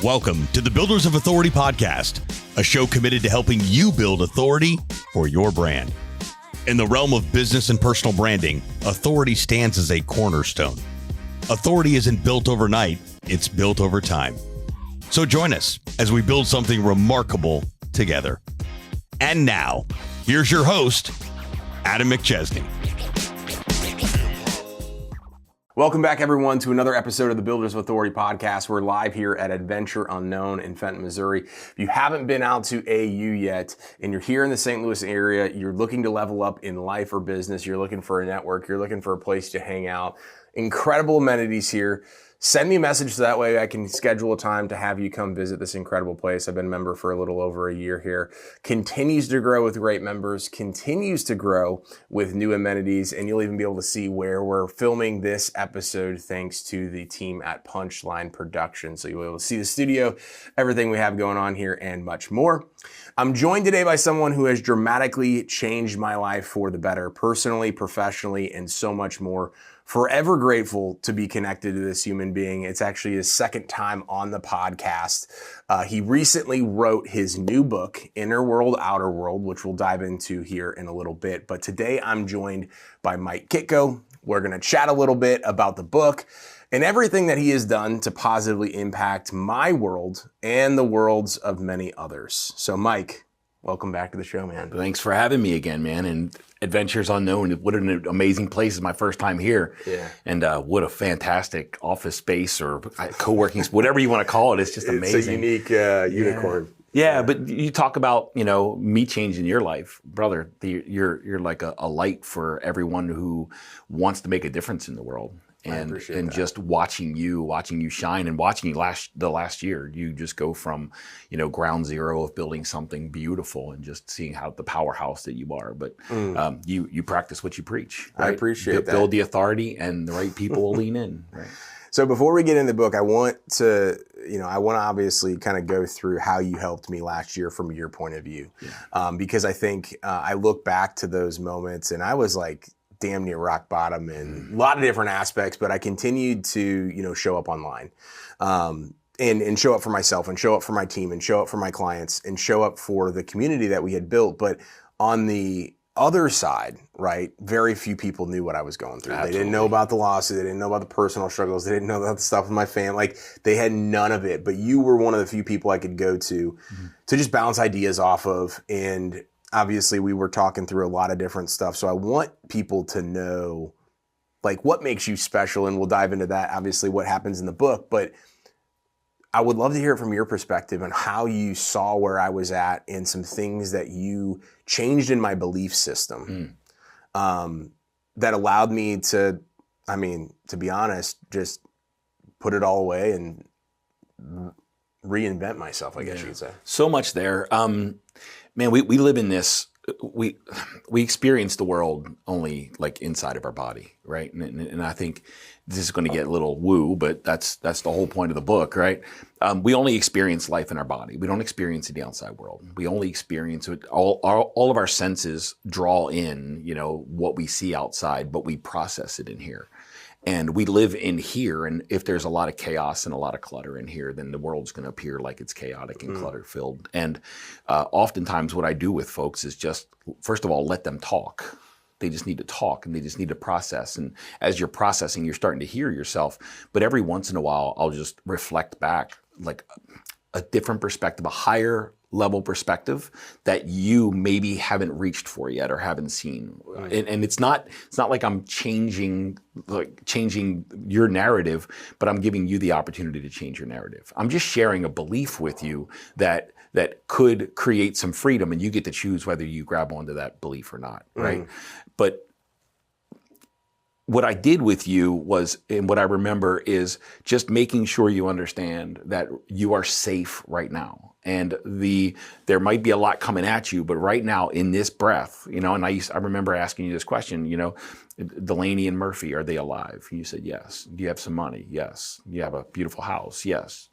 Welcome to the Builders of Authority podcast, a show committed to helping you build authority for your brand. In the realm of business and personal branding, authority stands as a cornerstone. Authority isn't built overnight, it's built over time. So join us as we build something remarkable together. And now, here's your host, Adam McChesney. Welcome back, everyone, to another episode of the Builders of Authority podcast. We're live here at Adventure Unknown in Fenton, Missouri. If you haven't been out to AU yet, and you're here in the St. Louis area, you're looking to level up in life or business, you're looking for a network, you're looking for a place to hang out, incredible amenities here. Send me a message so that way I can schedule a time to have you come visit this incredible place. I've been a member for a little over a year here. Continues to grow with great members, continues to grow with new amenities, and you'll even be able to see where we're filming this episode thanks to the team at Punchline Production. So you'll be able to see the studio, everything we have going on here, and much more. I'm joined today by someone who has dramatically changed my life for the better, personally, professionally, and so much more. Forever grateful to be connected to this human being. It's actually his second time on the podcast. He recently wrote his new book, Inner World, Outer World, which we'll dive into here in a little bit. But today I'm joined by Mike Kitko. We're going to chat a little bit about the book and everything that he has done to positively impact my world and the worlds of many others. So Mike, welcome back to the show, man. Thanks for having me again, man. And Adventures Unknown, what an amazing place. It's my first time here. Yeah. And what a fantastic office space or co-working, whatever you want to call it. It's just amazing. It's a unique unicorn. Yeah, but you talk about, me changing your life. Brother, you're like a light for everyone who wants to make a difference in the world. And just watching you shine and watching you the last year, you just go from, ground zero of building something beautiful and just seeing how the powerhouse that you are. But you practice what you preach. Right? I appreciate that. Build the authority and the right people will lean in. Right. So before we get in the book, I want to obviously kind of go through how you helped me last year from your point of view. Yeah. Because I think I look back to those moments and I was like, damn near rock bottom in a lot of different aspects, but I continued to, show up online, and show up for myself and show up for my team and show up for my clients and show up for the community that we had built. But on the other side, right, very few people knew what I was going through. Absolutely. They didn't know about the losses. They didn't know about the personal struggles. They didn't know about the stuff with my family. Like, they had none of it, but you were one of the few people I could go to just bounce ideas off of. And obviously, we were talking through a lot of different stuff. So I want people to know, like, what makes you special. And we'll dive into that, obviously, what happens in the book. But I would love to hear it from your perspective on how you saw where I was at and some things that you changed in my belief system that allowed me to be honest, just put it all away and reinvent myself, I guess you could say. So much there. Man, we live in this, we experience the world only like inside of our body, right? And I think this is going to get a little woo, but that's the whole point of the book, right? We only experience life in our body. We don't experience the outside world. We only experience it, all of our senses draw in, what we see outside, but we process it in here. And we live in here, and if there's a lot of chaos and a lot of clutter in here, then the world's going to appear like it's chaotic and clutter-filled. And oftentimes what I do with folks is just, first of all, let them talk. They just need to talk, and they just need to process. And as you're processing, you're starting to hear yourself. But every once in a while, I'll just reflect back, like a different perspective, a higher level perspective that you maybe haven't reached for yet or haven't seen. Right. And it's not like I'm changing your narrative, but I'm giving you the opportunity to change your narrative. I'm just sharing a belief with you that could create some freedom, and you get to choose whether you grab onto that belief or not, right? But what I did with you was, and what I remember is just making sure you understand that you are safe right now. And there might be a lot coming at you, but right now in this breath, and I remember asking you this question, Delaney and Murphy, are they alive? And you said, yes. Do you have some money? Yes. You have a beautiful house? Yes.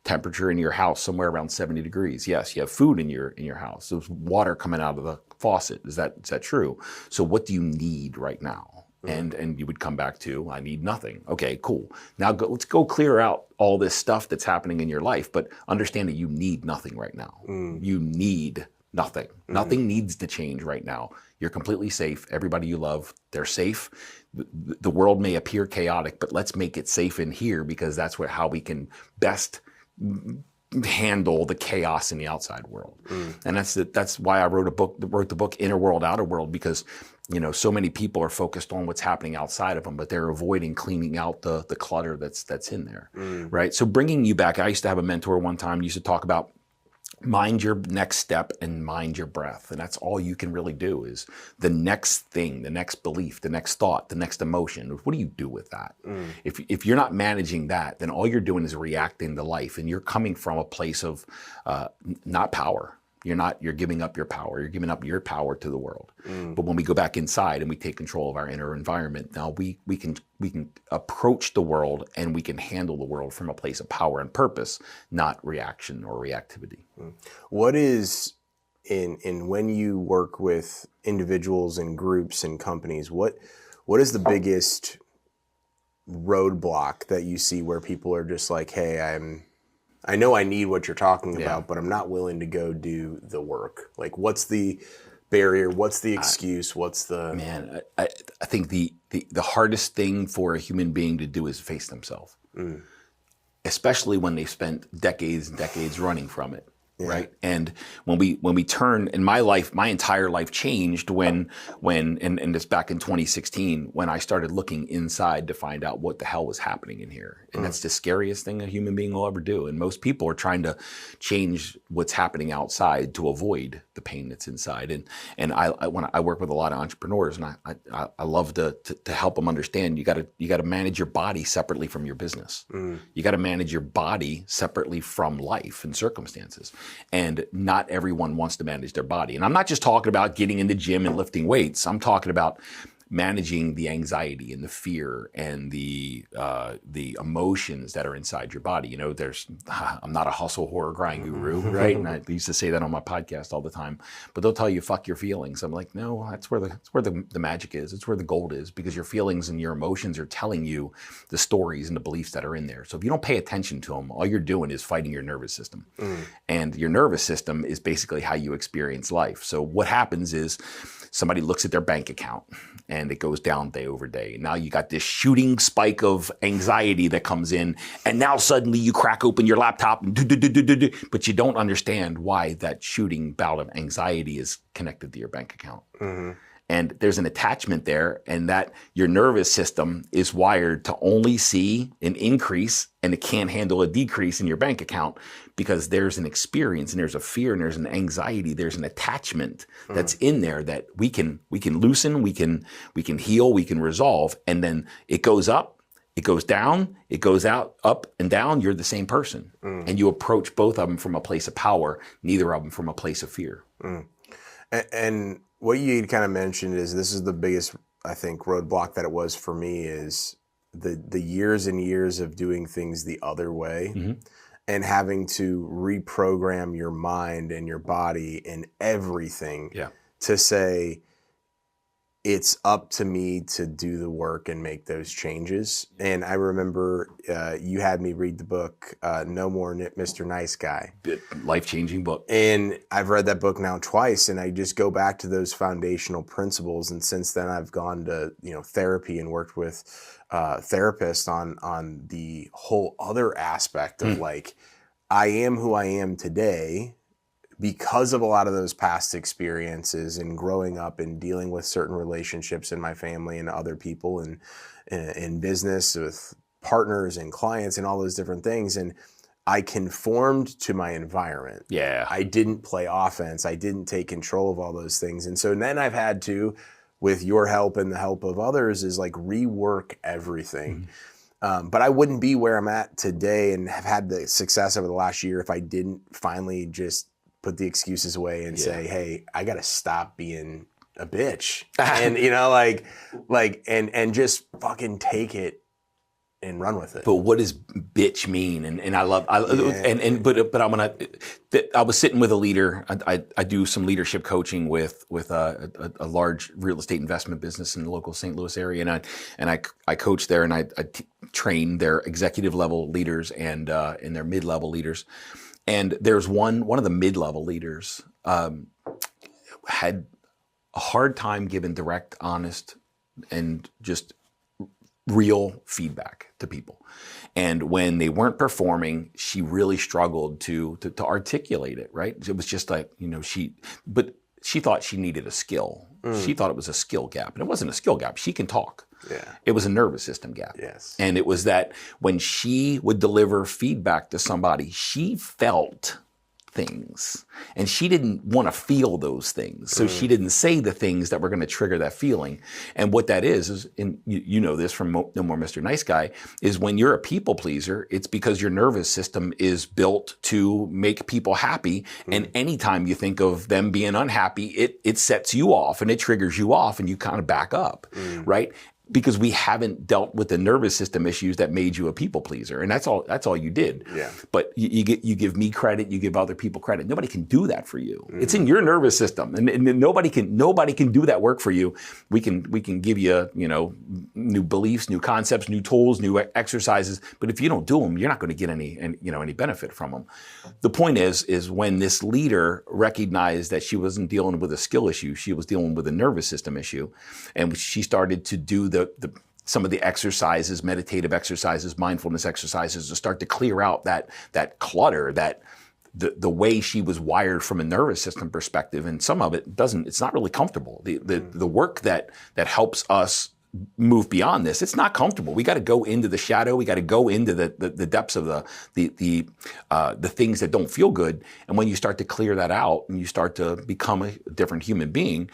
Temperature in your house somewhere around 70 degrees? Yes. You have food in your house. There's water coming out of the faucet. Is that true? So what do you need right now? And you would come back to, I need nothing. Okay, cool. Now let's go clear out all this stuff that's happening in your life, but understand that you need nothing right now. You need nothing. Nothing needs to change right now. You're completely safe. Everybody you love, they're safe. The world may appear chaotic, but let's make it safe in here, because that's how we can best handle the chaos in the outside world. And that's why I wrote the book Inner World, Outer World, because so many people are focused on what's happening outside of them, but they're avoiding cleaning out the clutter that's in there, right? So bringing you back, I used to have a mentor one time, used to talk about mind your next step and mind your breath. And that's all you can really do, is the next thing, the next belief, the next thought, the next emotion. What do you do with that? If you're not managing that, then all you're doing is reacting to life, and you're coming from a place of not power. You're giving up your power. You're giving up your power to the world. But when we go back inside and we take control of our inner environment, now we can approach the world, and we can handle the world from a place of power and purpose, not reaction or reactivity. What is in when you work with individuals and groups and companies, what is the biggest roadblock that you see where people are just like, hey, I know I need what you're talking about, but I'm not willing to go do the work. Like, what's the barrier? What's the excuse? What's the... Man, I think the hardest thing for a human being to do is face themselves, especially when they've spent decades and decades running from it. Right. And when we turn, in my life, my entire life changed when it's back in 2016, when I started looking inside to find out what the hell was happening in here. And that's the scariest thing a human being will ever do. And most people are trying to change what's happening outside to avoid the pain that's inside. And when I work with a lot of entrepreneurs, and I love to help them understand, you got to manage your body separately from your business. You got to manage your body separately from life and circumstances. And not everyone wants to manage their body. And I'm not just talking about getting in the gym and lifting weights. I'm talking about managing the anxiety and the fear and the emotions that are inside your body. I'm not a hustle, horror, grind guru, right? And I used to say that on my podcast all the time. But they'll tell you, fuck your feelings. I'm like, no, that's where the magic is. It's where the gold is, because your feelings and your emotions are telling you the stories and the beliefs that are in there. So if you don't pay attention to them, all you're doing is fighting your nervous system. And your nervous system is basically how you experience life. So what happens is somebody looks at their bank account, and it goes down day over day. Now you got this shooting spike of anxiety that comes in, and now suddenly you crack open your laptop, and but you don't understand why that shooting bout of anxiety is connected to your bank account. And there's an attachment there, and that your nervous system is wired to only see an increase, and it can't handle a decrease in your bank account, because there's an experience, and there's a fear, and there's an anxiety, there's an attachment that's in there that we can loosen, we can heal, we can resolve, and then it goes up, it goes down, it goes out, up and down. You're the same person, and you approach both of them from a place of power, neither of them from a place of fear. And what you kind of mentioned is, this is the biggest, I think, roadblock that it was for me, is the years and years of doing things the other way, and having to reprogram your mind and your body and everything to say, it's up to me to do the work and make those changes. And I remember you had me read the book, No More Mr. Nice Guy. Life-changing book. And I've read that book now twice, and I just go back to those foundational principles. And since then, I've gone to therapy and worked with therapists on the whole other aspect of like, I am who I am today because of a lot of those past experiences and growing up and dealing with certain relationships in my family and other people and in business with partners and clients and all those different things. And I conformed to my environment. Yeah. I didn't play offense. I didn't take control of all those things. And so then I've had to, with your help and the help of others, is like rework everything. But I wouldn't be where I'm at today and have had the success over the last year if I didn't finally just put the excuses away and say, hey, I got to stop being a bitch and, and just fucking take it and run with it. But what does bitch mean? And I was sitting with a leader. I do some leadership coaching with a large real estate investment business in the local St. Louis area, and I coach there, and I train their executive level leaders and their mid level leaders. And there's one of the mid level leaders had a hard time giving direct, honest, and just real feedback to people. And when they weren't performing, she really struggled to articulate it, right? It was just like, but she thought she needed a skill. She thought it was a skill gap, and it wasn't a skill gap. She can talk. Yeah. It was a nervous system gap. Yes. And it was that when she would deliver feedback to somebody, she felt things, and she didn't want to feel those things. So she didn't say the things that were going to trigger that feeling. And what that is, and you know this from No More Mr. Nice Guy, is when you're a people pleaser, it's because your nervous system is built to make people happy. And anytime you think of them being unhappy, it sets you off and it triggers you off, and you kind of back up, right? Because we haven't dealt with the nervous system issues that made you a people pleaser, and that's all you did. Yeah. But you give me credit, you give other people credit. Nobody can do that for you. It's in your nervous system, and nobody can do that work for you. We can give you new beliefs, new concepts, new tools, new exercises. But if you don't do them, you're not going to get any benefit from them. The point is when this leader recognized that she wasn't dealing with a skill issue, she was dealing with a nervous system issue, and she started to do some of the exercises, meditative exercises, mindfulness exercises, to start to clear out that clutter, that the way she was wired from a nervous system perspective. And some of it it's not really comfortable. The work that helps us move beyond this, it's not comfortable. We got to go into the shadow. We got to go into the depths of the things that don't feel good. And when you start to clear that out and you start to become a different human being,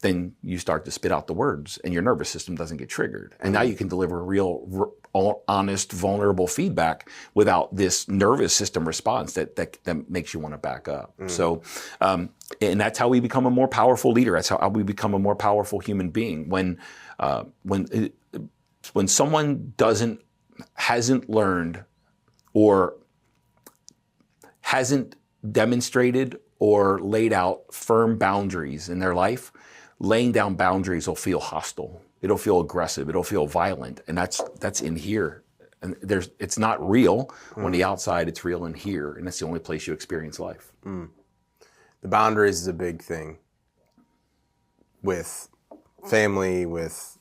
then you start to spit out the words, and your nervous system doesn't get triggered. And now you can deliver real, honest, vulnerable feedback without this nervous system response that makes you want to back up. So, and that's how we become a more powerful leader. That's how we become a more powerful human being. When someone hasn't learned or hasn't demonstrated or laid out firm boundaries in their life, laying down boundaries will feel hostile. It'll feel aggressive. It'll feel violent, and that's in here. And it's not real on the outside. It's real in here, and that's the only place you experience life. The boundaries is a big thing with family, with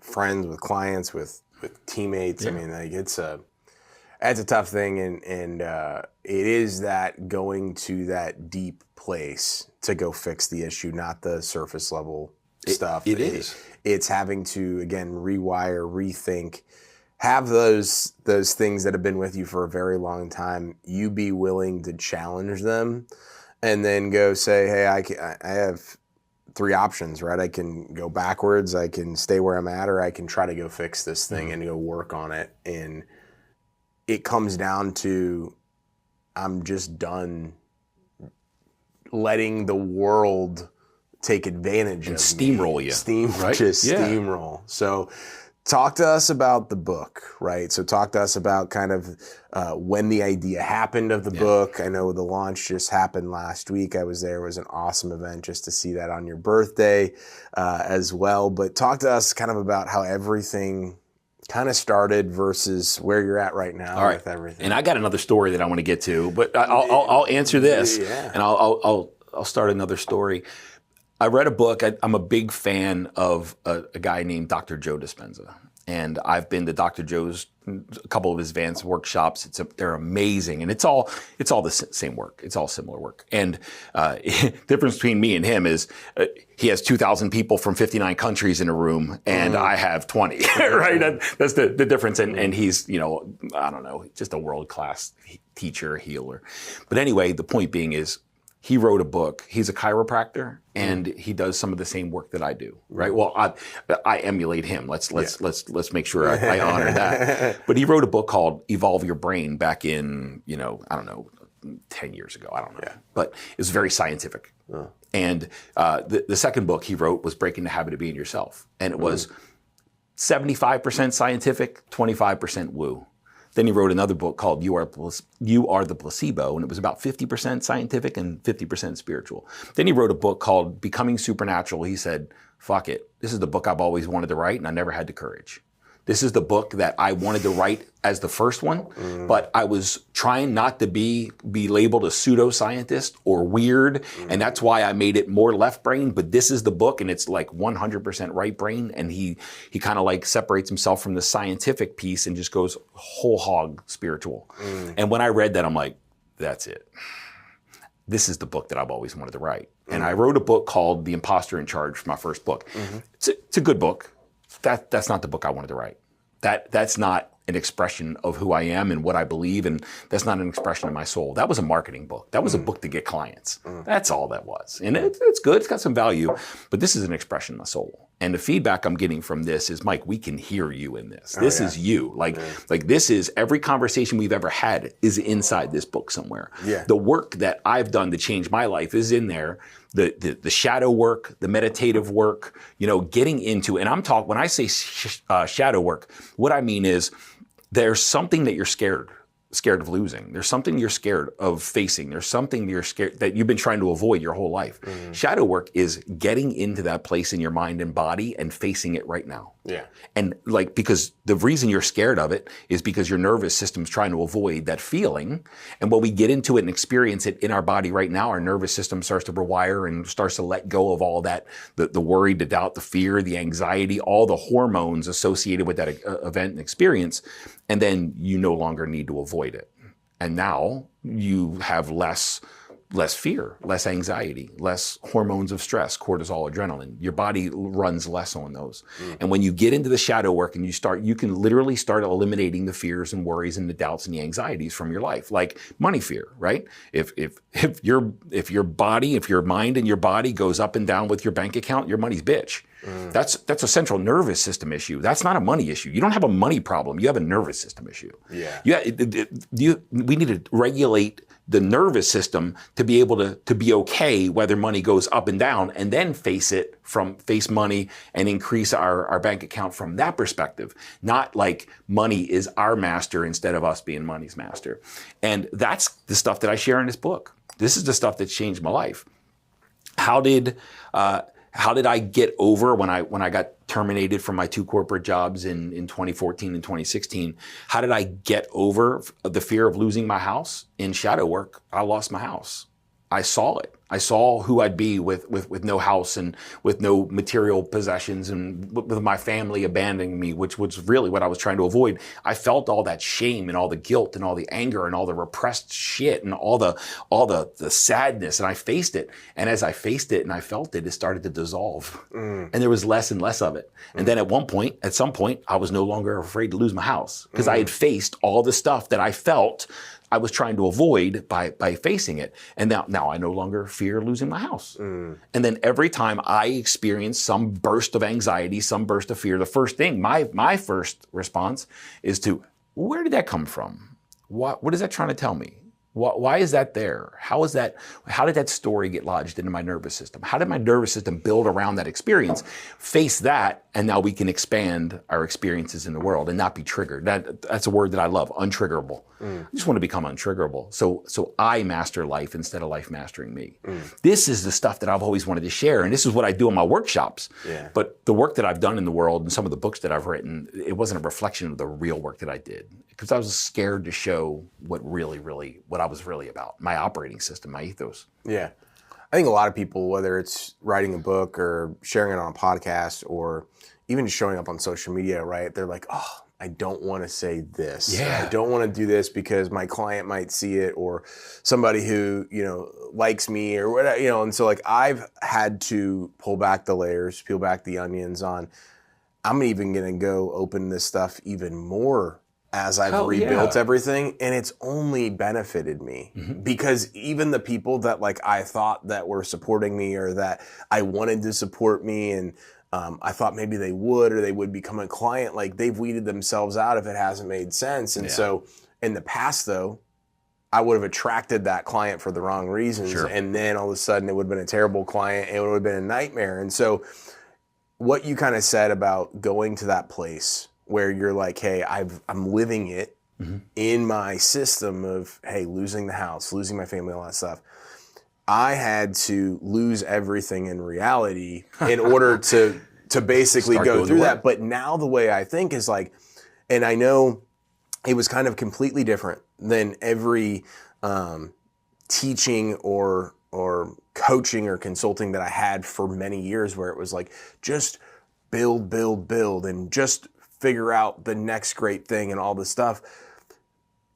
friends, with clients, with teammates. Yeah. I mean, it's a tough thing, and it is that going to that deep place to go fix the issue, not the surface level stuff. It's having to, again, rewire, rethink, have those things that have been with you for a very long time. You be willing to challenge them, and then go say, hey, I have 3 options, right? I can go backwards, I can stay where I'm at, or I can try to go fix this thing and go work on it. And it comes down to, I'm just done letting the world take advantage and of steamroll me. You. Steamroll. So talk to us about the book, right? So talk to us about kind of when the idea happened of the book. I know the launch just happened last week. I was there. It was an awesome event just to see that on your birthday as well. But talk to us kind of about how everything kind of started versus where you're at right now with everything. And I got another story that I want to get to, but I'll answer this, and I'll start another story. I read a book. I'm a big fan of a guy named Dr. Joe Dispenza. And I've been to Dr. Joe's, a couple of his advanced workshops. They're amazing. And it's all the same work. It's all similar work. And difference between me and him is he has 2,000 people from 59 countries in a room, and I have 20, right? That's the difference. And he's, I don't know, just a world-class teacher, healer. But anyway, the point being is, he wrote a book. He's a chiropractor, and he does some of the same work that I do, right? Well, I emulate him. Let's make sure I honor that. But he wrote a book called Evolve Your Brain back in, I don't know, 10 years ago. I don't know. Yeah. But it was very scientific. And the second book he wrote was Breaking the Habit of Being Yourself. And it was 75% scientific, 25% woo. Then he wrote another book called You Are the Placebo, and it was about 50% scientific and 50% spiritual. Then he wrote a book called Becoming Supernatural. He said, fuck it. This is the book I've always wanted to write, and I never had the courage. This is the book that I wanted to write as the first one, but I was trying not to be labeled a pseudoscientist or weird, and that's why I made it more left brain. But this is the book, and it's like 100% right brain, and he kind of like separates himself from the scientific piece and just goes whole hog spiritual. And when I read that, I'm like, that's it. This is the book that I've always wanted to write. And I wrote a book called The Imposter in Charge for my first book. It's a good book. That's not the book I wanted to write. That's not an expression of who I am and what I believe, and that's not an expression of my soul. That was a marketing book. That was a book to get clients. That's all that was. And it's good. It's got some value, but this is an expression of my soul. And the feedback I'm getting from this is, Mike, we can hear you in this. This is you. Like this is every conversation we've ever had is inside this book somewhere. Yeah. The work that I've done to change my life is in there. The shadow work, the meditative work, getting into, and I'm talking, when I say shadow work, what I mean is there's something that you're scared of losing. There's something you're scared of facing. There's something you're scared that you've been trying to avoid your whole life. Shadow work is getting into that place in your mind and body and facing it right now. Yeah. And because the reason you're scared of it is because your nervous system's trying to avoid that feeling. And when we get into it and experience it in our body right now, our nervous system starts to rewire and starts to let go of all that, the worry, the doubt, the fear, the anxiety, all the hormones associated with that event and experience. And then you no longer need to avoid it. And now you have less fear, less anxiety, less hormones of stress, cortisol, adrenaline. Your body runs less on those. And when you get into the shadow work and you can literally start eliminating the fears and worries and the doubts and the anxieties from your life, like money fear, right? If your mind and your body goes up and down with your bank account, your money's bitch. That's a central nervous system issue. That's not a money issue. You don't have a money problem. You have a nervous system issue. Yeah. We need to regulate the nervous system to be able to be okay whether money goes up and down, and then face money and increase our bank account from that perspective. Not like money is our master instead of us being money's master. And that's the stuff that I share in this book. This is the stuff that changed my life. How did I get over when I got terminated from my 2 corporate jobs in 2014 and 2016? How did I get over the fear of losing my house? In shadow work, I lost my house. I saw it. I saw who I'd be with no house and with no material possessions and with my family abandoning me, which was really what I was trying to avoid. I felt all that shame and all the guilt and all the anger and all the repressed shit and all the sadness, and I faced it. And as I faced it and I felt it, it started to dissolve. And there was less and less of it. And then at some point, I was no longer afraid to lose my house because I had faced all the stuff that I felt I was trying to avoid by facing it. And now I no longer fear losing my house. And then every time I experience some burst of anxiety, some burst of fear, the first thing, my first response is to, where did that come from? What is that trying to tell me? Why is that there? How did that story get lodged into my nervous system? How did my nervous system build around that experience? Face that, and now we can expand our experiences in the world and not be triggered. That's a word that I love, untriggerable. I just want to become untriggerable. So I master life instead of life mastering me. This is the stuff that I've always wanted to share, and this is what I do in my workshops. Yeah. But the work that I've done in the world and some of the books that I've written, it wasn't a reflection of the real work that I did, because I was scared to show what I was really about, my operating system, my ethos. Yeah. I think a lot of people, whether it's writing a book or sharing it on a podcast or even showing up on social media, right? They're like, oh, I don't want to say this. Yeah. I don't want to do this because my client might see it, or somebody who, likes me or whatever, and so like I've had to pull back the layers, peel back the onions on, I'm even going to go open this stuff even more as I've rebuilt everything, and it's only benefited me because even the people that like I thought that were supporting me or that I wanted to support me and I thought maybe they would or they would become a client, like they've weeded themselves out if it hasn't made sense. And so in the past though, I would have attracted that client for the wrong reasons. Sure. And then all of a sudden it would have been a terrible client and it would have been a nightmare. And so what you kind of said about going to that place where you're like, hey, I'm living it in my system of, hey, losing the house, losing my family, all that stuff. I had to lose everything in reality in order to basically go through that. But now the way I think is like, and I know it was kind of completely different than every teaching or coaching or consulting that I had for many years, where it was like, just build, and just figure out the next great thing and all this stuff.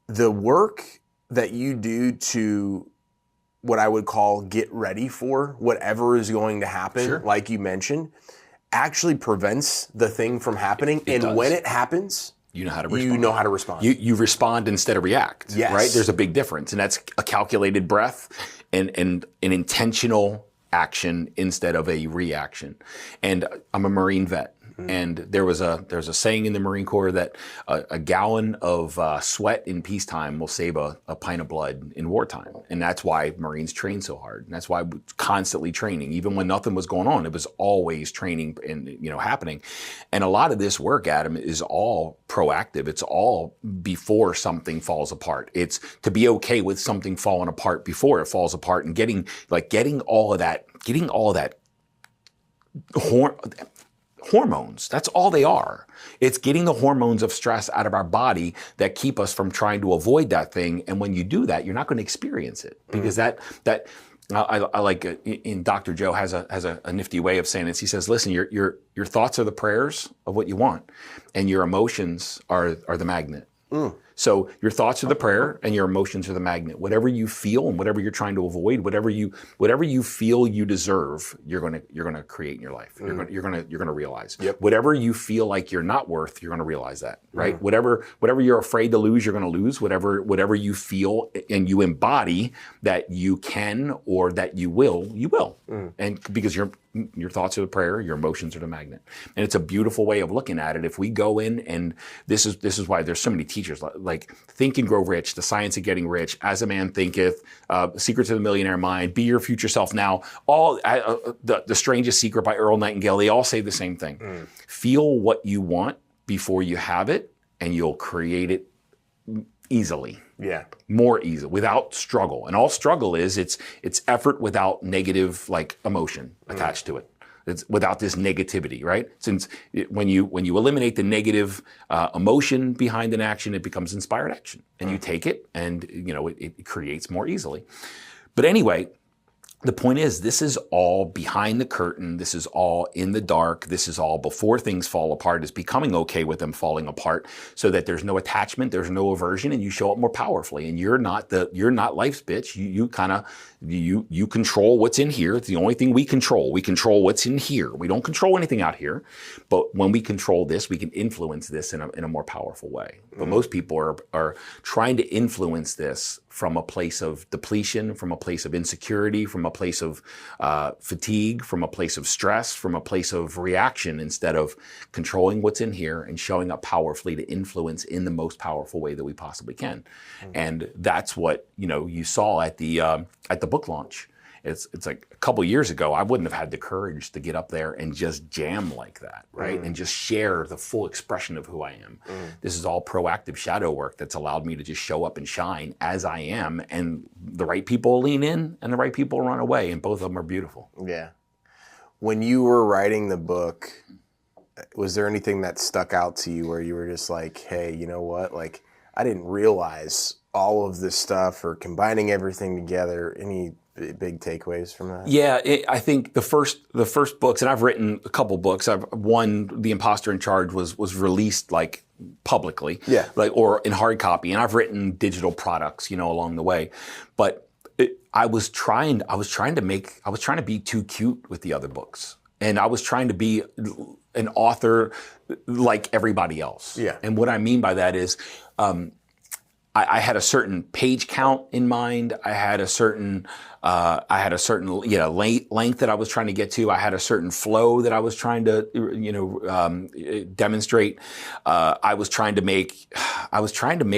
The work that you do to what I would call get ready for whatever is going to happen, like you mentioned, actually prevents the thing from happening. When it happens, you know how to respond. You know how to respond. You respond instead of react. Yes. Right? There's a big difference. And that's a calculated breath and an intentional action instead of a reaction. And I'm a Marine vet. And there's a saying in the Marine Corps that a gallon of sweat in peacetime will save a pint of blood in wartime. And that's why Marines train so hard. And that's why we're constantly training. Even when nothing was going on, it was always training and happening. And a lot of this work, Adam, is all proactive. It's all before something falls apart. It's to be okay with something falling apart before it falls apart, and getting all of that hormones. That's all they are. It's getting the hormones of stress out of our body that keep us from trying to avoid that thing. And when you do that, you're not going to experience it, because I like in Dr. Joe has a nifty way of saying this. He says, listen, your thoughts are the prayers of what you want, and your emotions are the magnet. So your thoughts are the prayer and your emotions are the magnet. Whatever you feel and whatever you're trying to avoid, whatever you feel you deserve, you're gonna create in your life. You're gonna realize. Yep. Whatever you feel like you're not worth, you're gonna realize that, right? Whatever you're afraid to lose, you're gonna lose. Whatever you feel and you embody that you can or that you will, you will. And because your thoughts are the prayer, your emotions are the magnet. And it's a beautiful way of looking at it. If we go in, and this is why there's so many teachers like Think and Grow Rich, The Science of Getting Rich, As a Man Thinketh, Secrets of the Millionaire Mind, Be Your Future Self Now, all the Strangest Secret by Earl Nightingale, they all say the same thing. Feel what you want before you have it, and you'll create it easily. Yeah. More easy, without struggle. And all struggle is, it's effort without negative emotion attached to it. It's without this negativity, right? Since when you eliminate the negative emotion behind an action, it becomes inspired action, and you take it, and it creates more easily. But anyway, the point is, this is all behind the curtain. This is all in the dark. This is all before things fall apart. It's becoming okay with them falling apart, so that there's no attachment, there's no aversion, and you show up more powerfully. And you're not life's bitch. You control what's in here. It's the only thing we control. We control what's in here. We don't control anything out here. But when we control this, we can influence this in a more powerful way. But most people are trying to influence this from a place of depletion, from a place of insecurity, from a place of fatigue, from a place of stress, from a place of reaction, instead of controlling what's in here and showing up powerfully to influence in the most powerful way that we possibly can. And that's what you saw at the book launch. It's like a couple years ago, I wouldn't have had the courage to get up there and just jam like that, right? And just share the full expression of who I am. This is all proactive shadow work that's allowed me to just show up and shine as I am, and the right people lean in and the right people run away, and both of them are beautiful. Yeah. When you were writing the book, was there anything that stuck out to you where you were just like, hey, you know what? Like, I didn't realize all of this stuff, or combining everything together? Any big takeaways from that? Yeah, I think the first books, and I've written a couple books. One, The Imposter in Charge, was released publicly, or in hard copy, and I've written digital products, along the way. But I was trying to be too cute with the other books, and I was trying to be an author like everybody else. Yeah. And what I mean by that is, I had a certain page count in mind. I had a certain length that I was trying to get to. I had a certain flow that I was trying to demonstrate. I was trying to make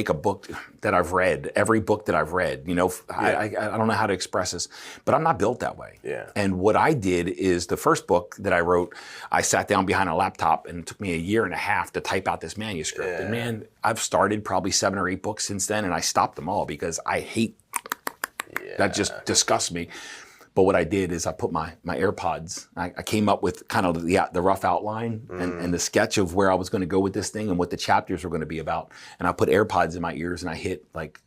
a book. that I've read, every book that I've read. I don't know how to express this, but I'm not built that way. Yeah. And what I did is the first book that I wrote, I sat down behind a laptop and it took me a year and a half to type out this manuscript. Yeah. And man, I've started probably 7 or 8 books since then, and I stopped them all because I hate that. Just disgusts me. But what I did is I put my AirPods, I came up with kind of the rough outline and the sketch of where I was going to go with this thing and what the chapters were going to be about. And I put AirPods in my ears and I hit like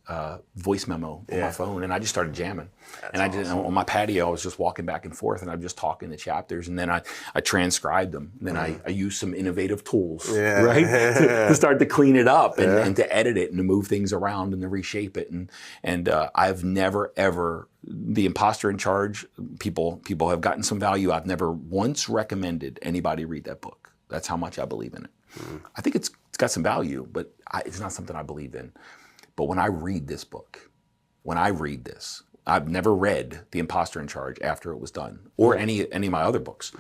voice memo on my phone and I just started jamming. That's awesome. On my patio, I was just walking back and forth and I'm just talking the chapters and then I transcribed them. And then I used some innovative tools, right? to start to clean it up and to edit it and to move things around and to reshape it. And I've never, ever, the imposter in charge, people have gotten some value. I've never once recommended anybody read that book. That's how much I believe in it. I think it's got some value, but it's not something I believe in. But when I read this book, I've never read The Imposter in Charge after it was done, or any of my other books.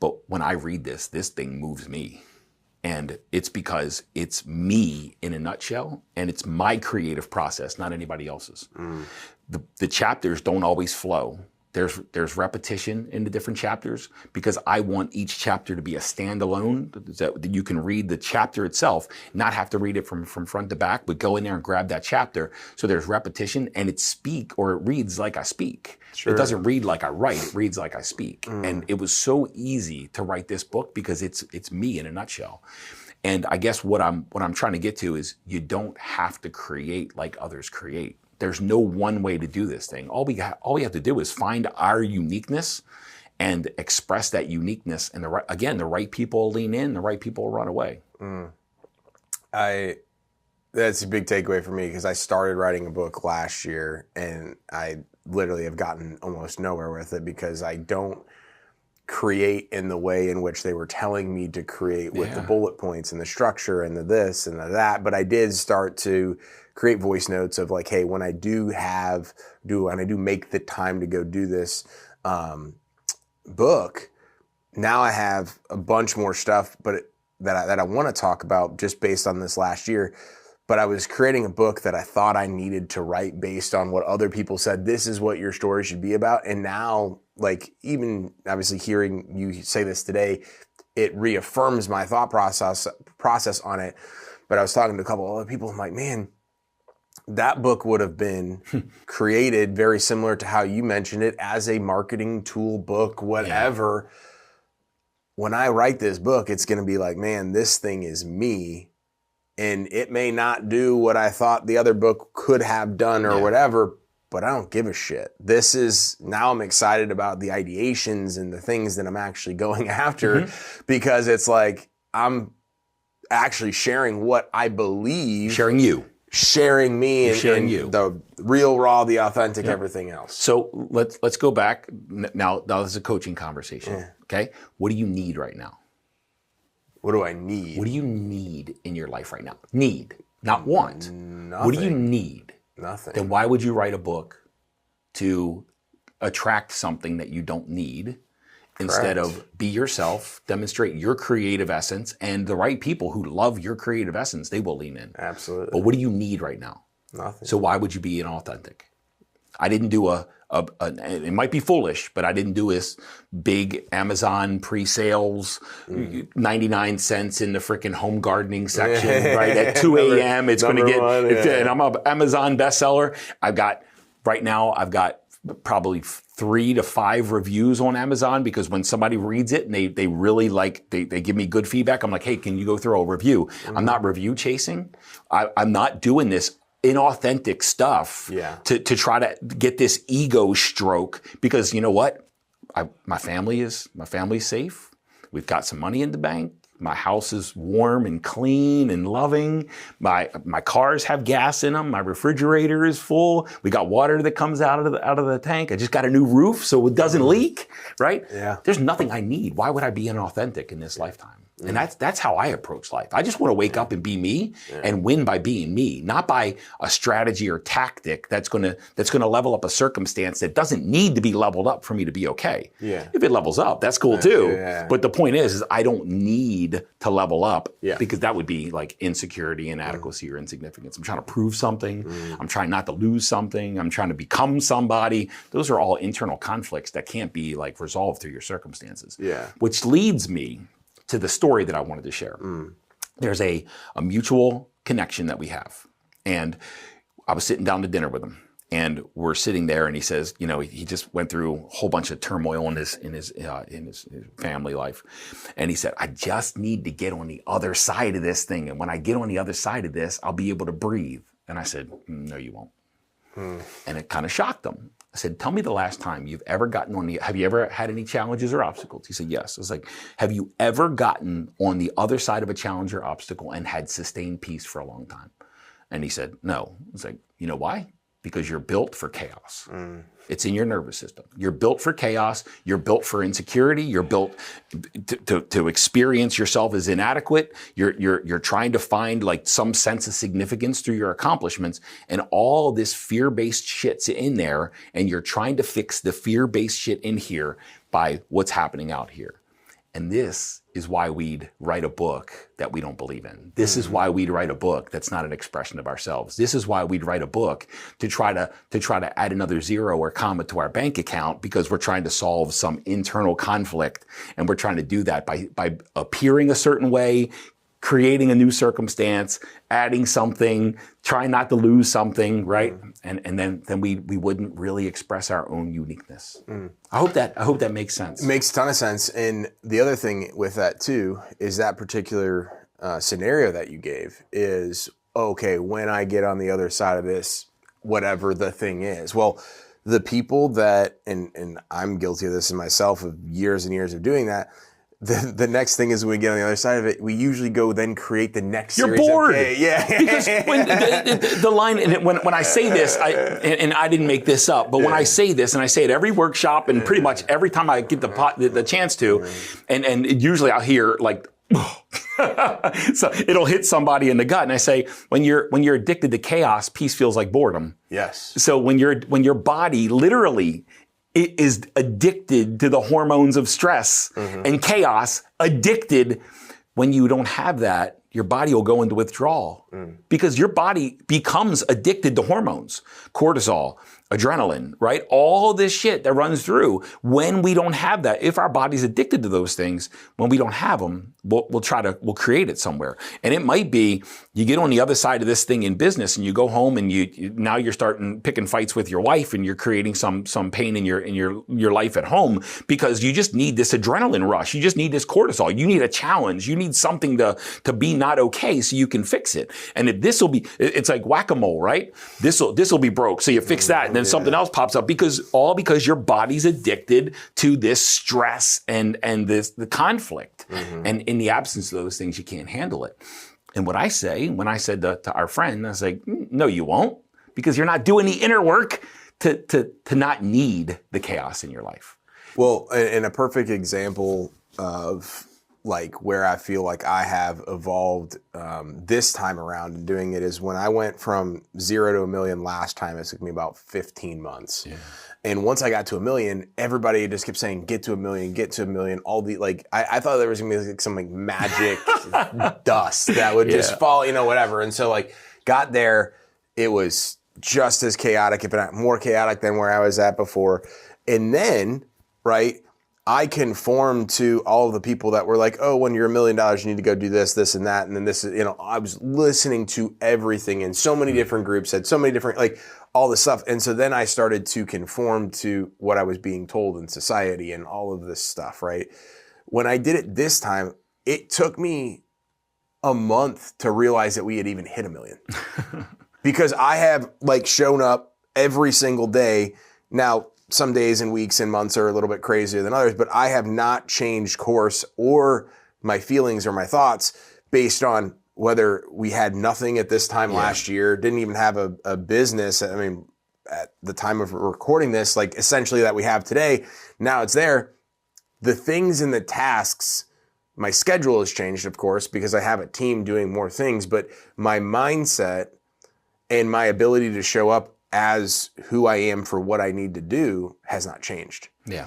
But when I read this thing moves me. And it's because it's me in a nutshell, and it's my creative process, not anybody else's. The chapters don't always flow. There's repetition in the different chapters because I want each chapter to be a standalone, that you can read the chapter itself, not have to read it from front to back, but go in there and grab that chapter. So there's repetition and it reads like I speak. Sure. It doesn't read like I write, it reads like I speak. And it was so easy to write this book because it's me in a nutshell. And I guess what I'm trying to get to is you don't have to create like others create. There's no one way to do this thing. All we have to do is find our uniqueness and express that uniqueness. And the right people will lean in, the right people will run away. That's a big takeaway for me because I started writing a book last year and I literally have gotten almost nowhere with it because I don't create in the way in which they were telling me to create with the bullet points and the structure and the this and the that. But I did start to create voice notes of like, hey, when I do make the time to go do this book, now I have a bunch more stuff, that I want to talk about just based on this last year. But I was creating a book that I thought I needed to write based on what other people said, this is what your story should be about. And now, like, even obviously hearing you say this today, it reaffirms my thought process on it. But I was talking to a couple of other people, I'm like, man, that book would have been created very similar to how you mentioned it as a marketing tool book, whatever. Yeah. When I write this book, it's going to be like, man, this thing is me. And it may not do what I thought the other book could have done or whatever, but I don't give a shit. Now I'm excited about the ideations and the things that I'm actually going after because it's like I'm actually sharing what I believe. Sharing me and you. The real, raw, the authentic, everything else. So let's go back. Now this is a coaching conversation, okay? What do you need right now? What do I need? What do you need in your life right now? Need, not want. Nothing. What do you need? Nothing. Then why would you write a book to attract something that you don't need instead of be yourself, demonstrate your creative essence, and the right people who love your creative essence, they will lean in. Absolutely. But what do you need right now? Nothing. So why would you be inauthentic? I didn't do it might be foolish, but I didn't do this big Amazon pre-sales, 99 cents in the freaking home gardening section, right? At 2 a.m. it's going to get, and I'm an Amazon bestseller. I've got probably 3 to 5 reviews on Amazon because when somebody reads it and they really they give me good feedback, I'm like, hey, can you go through a review? I'm not review chasing. I'm not doing this inauthentic stuff to try to get this ego stroke because you know what? My family's safe. We've got some money in the bank. My house is warm and clean and loving. My cars have gas in them. My refrigerator is full. We got water that comes out of the tank. I just got a new roof so it doesn't leak, right? Yeah. There's nothing I need. Why would I be inauthentic in this lifetime? And that's how I approach life. I just want to wake up and be me and win by being me, not by a strategy or tactic that's going to level up a circumstance that doesn't need to be leveled up for me to be okay. Yeah. If it levels up, that's cool too. Yeah. But the point is I don't need to level up because that would be like insecurity, inadequacy, or insignificance. I'm trying to prove something. I'm trying not to lose something. I'm trying to become somebody. Those are all internal conflicts that can't be like resolved through your circumstances. Yeah. Which leads me to the story that I wanted to share. There's a mutual connection that we have. And I was sitting down to dinner with him, and we're sitting there, and he says, you know, he just went through a whole bunch of turmoil in his family life. And he said, I just need to get on the other side of this thing. And when I get on the other side of this, I'll be able to breathe. And I said, no, you won't. And it kind of shocked him. I said, tell me the last time you've ever gotten have you ever had any challenges or obstacles? He said, yes. I was like, have you ever gotten on the other side of a challenge or obstacle and had sustained peace for a long time? And he said, no. I was like, you know why? Because you're built for chaos. It's in your nervous system. You're built for chaos. You're built for insecurity. You're built to experience yourself as inadequate. You're trying to find like some sense of significance through your accomplishments, and all this fear-based shit's in there, and you're trying to fix the fear-based shit in here by what's happening out here. And this is why we'd write a book that we don't believe in. This is why we'd write a book that's not an expression of ourselves. This is why we'd write a book to try to add another zero or comma to our bank account, because we're trying to solve some internal conflict. And we're trying to do that by appearing a certain way, creating a new circumstance, adding something, trying not to lose something, right? And then we wouldn't really express our own uniqueness. I hope that makes sense. It makes a ton of sense. And the other thing with that too is that particular scenario that you gave is, okay, when I get on the other side of this, whatever the thing is. Well, the people that, and I'm guilty of this in myself, of years and years of doing that, the next thing is when we get on the other side of it, we usually go then create the next You're series. bored. Yeah. Because when the line, and when I say this, and I didn't make this up, but when I say this, and I say it every workshop and pretty much every time I get the chance to, and usually I'll hear like, so it'll hit somebody in the gut, and I say, when you're addicted to chaos, peace feels like boredom. Yes. So when your body literally is addicted to the hormones of stress and chaos, addicted, when you don't have that, your body will go into withdrawal because your body becomes addicted to hormones, cortisol, adrenaline, right? All this shit that runs through. When we don't have that, if our body's addicted to those things, when we don't have them, we'll create it somewhere. And it might be you get on the other side of this thing in business, and you go home, and now you're starting picking fights with your wife, and you're creating some pain in your life at home because you just need this adrenaline rush. You just need this cortisol. You need a challenge. You need something to be not okay so you can fix it. And if this will be, it's like whack-a-mole, right? This will be broke. So you fix that, and then something else pops up because your body's addicted to this stress and the conflict. And in the absence of those things, you can't handle it. And what I say, when I said to our friend, I was like, no, you won't, because you're not doing the inner work to not need the chaos in your life. Well, and a perfect example of like where I feel like I have evolved this time around in doing it is when I went from 0 to 1 million last time. It took me about 15 months. Yeah. And once I got to 1 million, everybody just kept saying, get to 1 million, get to 1 million. All the, like, I thought there was gonna be like some like magic dust that would just fall, whatever. And so like got there, it was just as chaotic, if not more chaotic than where I was at before. And then, right, I conformed to all of the people that were like, oh, when you're $1 million, you need to go do this, this, and that. And then this is, I was listening to everything in so many different groups, had so many different, like all this stuff. And so then I started to conform to what I was being told in society and all of this stuff, right? When I did it this time, it took me a month to realize that we had even hit 1 million. Because I have like shown up every single day. Now, some days and weeks and months are a little bit crazier than others, but I have not changed course or my feelings or my thoughts based on whether we had nothing at this time last year, didn't even have a business. I mean, at the time of recording this, like essentially that we have today, now it's there. The things and the tasks My schedule has changed, of course, because I have a team doing more things, but my mindset and my ability to show up as who I am for what I need to do has not changed. Yeah.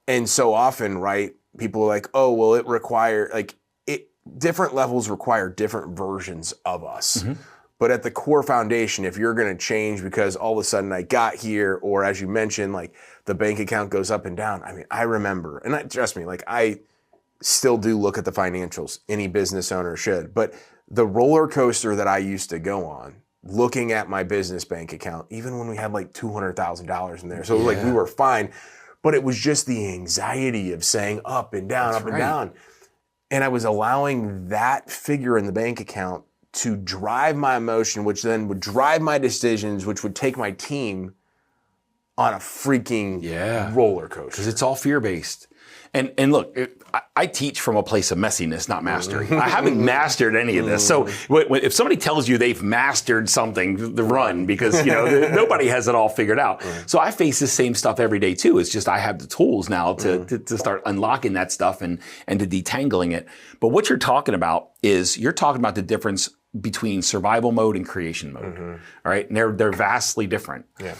And so often, right, people are like, oh, well, different levels require different versions of us. Mm-hmm. But at the core foundation, if you're going to change because all of a sudden I got here, or as you mentioned, like the bank account goes up and down. I mean, I remember, and trust me, like I still do look at the financials. Any business owner should. But the roller coaster that I used to go on, looking at my business bank account, even when we had like $200,000 in there. So like we were fine, but it was just the anxiety of saying up and down, and down. And I was allowing that figure in the bank account to drive my emotion, which then would drive my decisions, which would take my team on a freaking roller coaster. Because it's all fear-based. And look, I teach from a place of messiness, not mastery. I haven't mastered any of this. So if somebody tells you they've mastered something, run, because nobody has it all figured out. So I face the same stuff every day too. It's just I have the tools now to start unlocking that stuff and to detangling it. But what you're talking about is you're talking about the difference between survival mode and creation mode. All right, and they're vastly different. Yeah.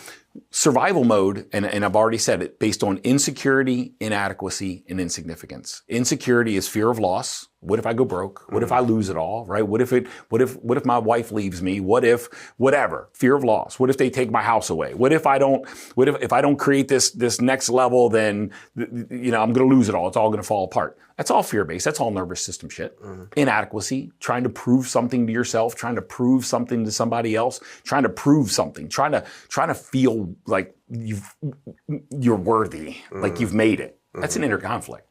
Survival mode, and I've already said it, based on insecurity, inadequacy, and insignificance. Insecurity is fear of loss. What if I go broke? What if I lose it all? Right? What if my wife leaves me? What if whatever? Fear of loss. What if they take my house away? What if I don't create this next level, then I'm going to lose it all. It's all going to fall apart. That's all fear-based. That's all nervous system shit. Inadequacy, trying to prove something to yourself, trying to prove something to somebody else, trying to prove something, trying to feel like you're worthy, like you've made it. That's an inner conflict.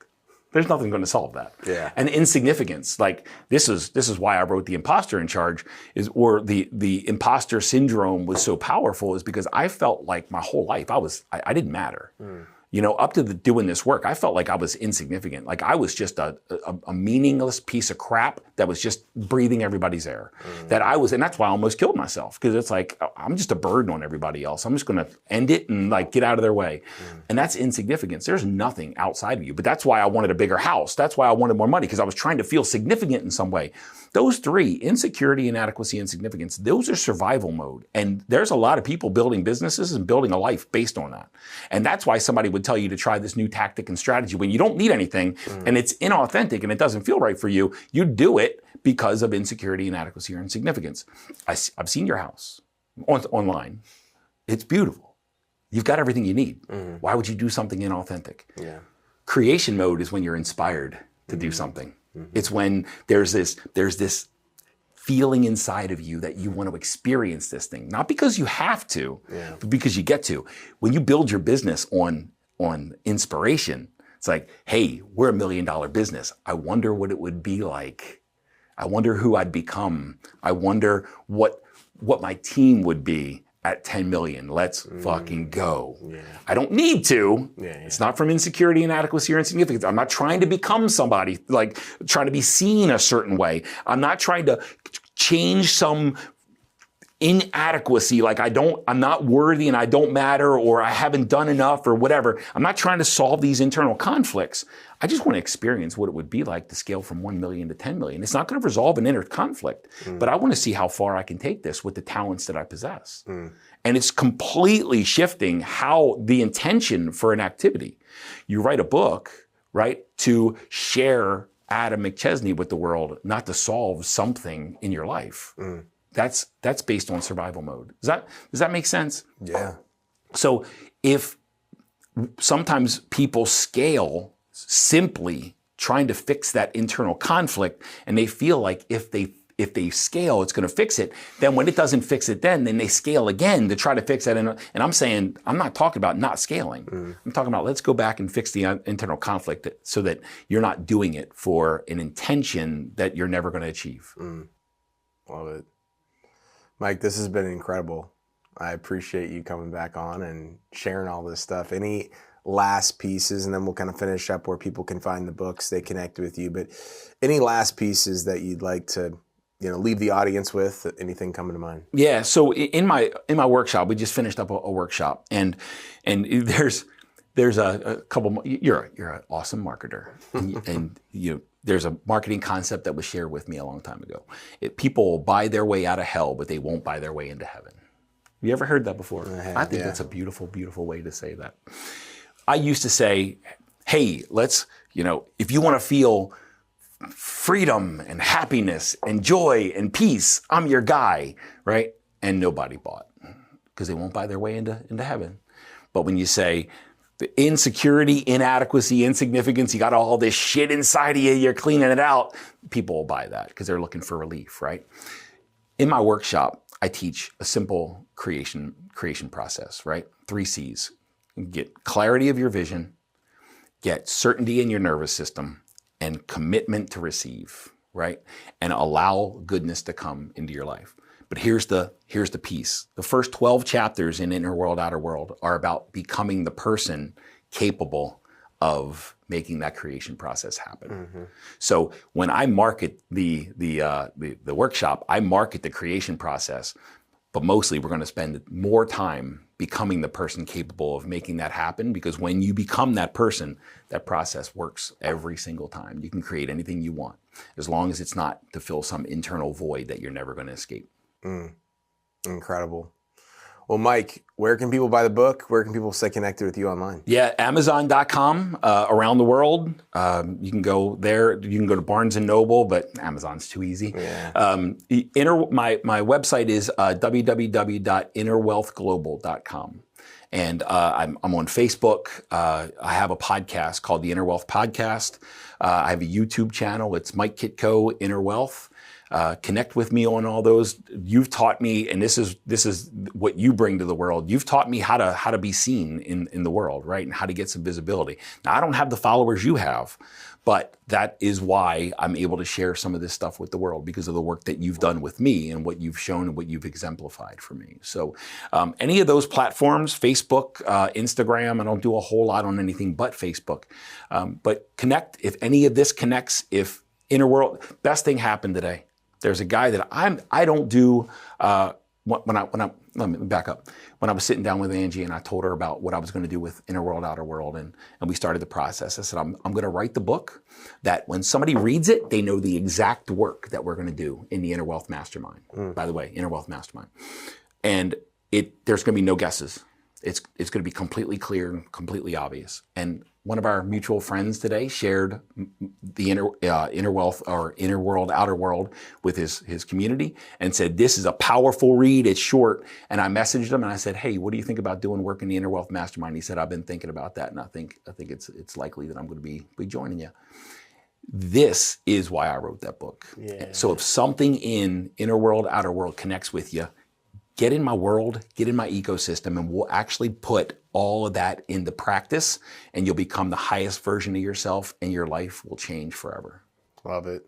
There's nothing going to solve that. Yeah. And insignificance, like this is why I wrote The Imposter in Charge, or the imposter syndrome was so powerful, is because I felt like my whole life I didn't matter. Up to doing this work, I felt like I was insignificant. Like I was just a meaningless piece of crap that was just breathing everybody's air. And that's why I almost killed myself, because it's like, I'm just a burden on everybody else. I'm just going to end it and like get out of their way. And that's insignificance. There's nothing outside of you. But that's why I wanted a bigger house. That's why I wanted more money, because I was trying to feel significant in some way. Those three, insecurity, inadequacy, and significance, those are survival mode. And there's a lot of people building businesses and building a life based on that. And that's why somebody would tell you to try this new tactic and strategy when you don't need anything and it's inauthentic and it doesn't feel right for you. You do it because of insecurity, inadequacy, or insignificance. I've seen your house online. It's beautiful. You've got everything you need. Why would you do something inauthentic? Yeah. Creation mode is when you're inspired to do something. It's when there's this feeling inside of you that you want to experience this thing, not because you have to, but because you get to. When you build your business on inspiration, it's like, hey, we're $1 million business. I wonder what it would be like. I wonder who I'd become. I wonder what my team would be at 10 million. Let's fucking go. Yeah. I don't need to. It's not from insecurity, inadequacy, or insignificance. I'm not trying to become somebody, like trying to be seen a certain way. I'm not trying to change some inadequacy, like I'm not worthy and I don't matter, or I haven't done enough, or whatever. I'm not trying to solve these internal conflicts. I just want to experience what it would be like to scale from 1 million to 10 million. It's not going to resolve an inner conflict, but I want to see how far I can take this with the talents that I possess. And it's completely shifting how the intention for an activity. You write a book, right, to share Adam McChesney with the world, not to solve something in your life. That's based on survival mode. Does that make sense? Yeah. So if sometimes people scale simply trying to fix that internal conflict, and they feel like if they scale, it's going to fix it. Then when it doesn't fix it, then they scale again to try to fix it. And I'm saying, I'm not talking about not scaling. I'm talking about, let's go back and fix the internal conflict so that you're not doing it for an intention that you're never going to achieve. Love it. Mike, this has been incredible. I appreciate you coming back on and sharing all this stuff. Any last pieces, and then we'll kind of finish up where people can find the books, they connect with you, but any last pieces that you'd like to leave the audience with? Anything coming to mind? Yeah. So in my workshop, we just finished up a workshop, and there's a couple. You're an awesome marketer, and there's a marketing concept that was shared with me a long time ago. People will buy their way out of hell, but they won't buy their way into heaven. Have you ever heard that before? I think that's a beautiful, beautiful way to say that. I used to say, hey, if you want to feel freedom and happiness and joy and peace, I'm your guy, right? And nobody bought because they won't buy their way into heaven. But when you say the insecurity, inadequacy, insignificance, you got all this shit inside of you, you're cleaning it out, people will buy that because they're looking for relief, right? In my workshop, I teach a simple creation process, right? 3 C's. Get clarity of your vision, get certainty in your nervous system, and commitment to receive, right? And allow goodness to come into your life. But here's the piece. The first 12 chapters in Inner World, Outer World are about becoming the person capable of making that creation process happen. Mm-hmm. So when I market the workshop, I market the creation process, but mostly we're going to spend more time becoming the person capable of making that happen, because when you become that person, that process works every single time. You can create anything you want, as long as it's not to fill some internal void that you're never going to escape. Incredible. Well, Mike, where can people buy the book? Where can people stay connected with you online? Yeah, Amazon.com around the world. You can go there. You can go to Barnes & Noble, but Amazon's too easy. Yeah. My website is www.innerwealthglobal.com. And I'm on Facebook. I have a podcast called the Inner Wealth Podcast. I have a YouTube channel. It's Mike Kitko, Inner Wealth. Connect with me on all those. You've taught me, and this is what you bring to the world. You've taught me how to be seen in the world, right? And how to get some visibility. Now, I don't have the followers you have, but that is why I'm able to share some of this stuff with the world, because of the work that you've done with me and what you've shown and what you've exemplified for me. So any of those platforms, Facebook, Instagram, I don't do a whole lot on anything but Facebook. But connect, if any of this connects, if Inner World, best thing happened today. There's a guy that I don't do, let me back up. When I was sitting down with Angie and I told her about what I was going to do with Inner World, Outer World, and we started the process, I said, I'm going to write the book that when somebody reads it, they know the exact work that we're going to do in the Inner Wealth Mastermind. By the way, Inner Wealth Mastermind. And there's going to be no guesses. It's going to be completely clear and completely obvious. And one of our mutual friends today shared the Inner Wealth or Inner World, Outer World with his community and said, this is a powerful read. It's short. And I messaged him and I said, hey, what do you think about doing work in the Inner Wealth Mastermind? He said, I've been thinking about that, and I think it's likely that I'm going to be joining you. This is why I wrote that book. Yeah. So if something in Inner World, Outer World connects with you, get in my world, get in my ecosystem, and we'll actually put all of that into practice, and you'll become the highest version of yourself, and your life will change forever. Love it.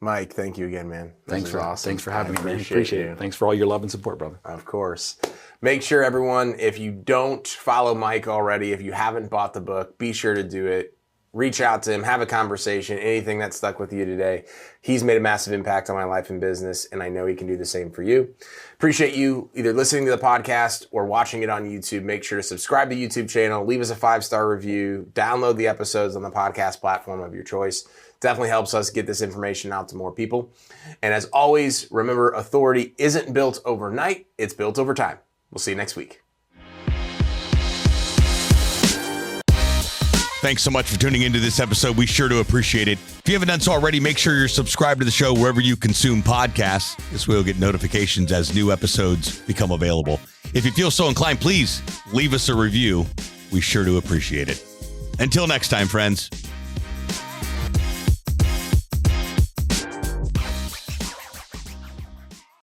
Mike, thank you again, man. Thanks for having me, man. Appreciate it. Thanks for all your love and support, brother. Of course. Make sure, everyone, if you don't follow Mike already, if you haven't bought the book, be sure to do it. Reach out to him, have a conversation, anything that stuck with you today. He's made a massive impact on my life and business, and I know he can do the same for you. Appreciate you either listening to the podcast or watching it on YouTube. Make sure to subscribe to the YouTube channel, leave us a 5-star review, download the episodes on the podcast platform of your choice. Definitely helps us get this information out to more people. And as always, remember, authority isn't built overnight, it's built over time. We'll see you next week. Thanks so much for tuning into this episode. We sure do appreciate it. If you haven't done so already, make sure you're subscribed to the show wherever you consume podcasts. This way you'll get notifications as new episodes become available. If you feel so inclined, please leave us a review. We sure do appreciate it. Until next time, friends.